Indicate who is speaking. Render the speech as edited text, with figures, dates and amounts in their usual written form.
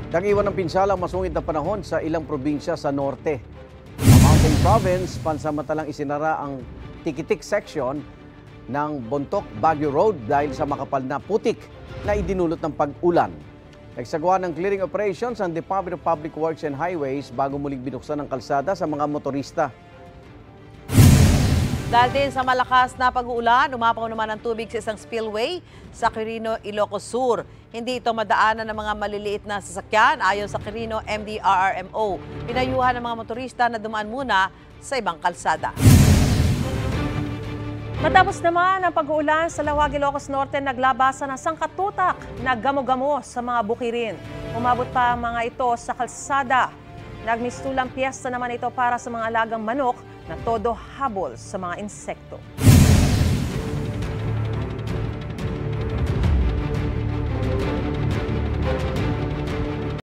Speaker 1: Nag-iwan ng pinsala ang masungit na panahon sa ilang probinsya sa norte. Sa Mountain Province, pansamantalang isinara ang Tikitik section ng Bontoc Baguio Road dahil sa makapal na putik na idinulot ng pag-ulan. Nagsagawa ng clearing operations ang Department of Public Works and Highways bago muling binuksan ang kalsada sa mga motorista.
Speaker 2: Dahil din sa malakas na pag-uulan, umapaw naman ang tubig sa isang spillway sa Quirino, Ilocos Sur. Hindi ito madaanan ng mga maliliit na sasakyan ayon sa Quirino MDRRMO. Pinayuhan ng mga motorista na dumaan muna sa ibang kalsada.
Speaker 3: Matapos naman ang pag-uulan sa Laoag, Ilocos Norte, naglabasan ng sangkatutak na gamo-gamo sa mga bukirin. Umabot pa ang mga ito sa kalsada. Nagmistulang piyesta naman ito para sa mga alagang manok na todo habol sa mga insekto.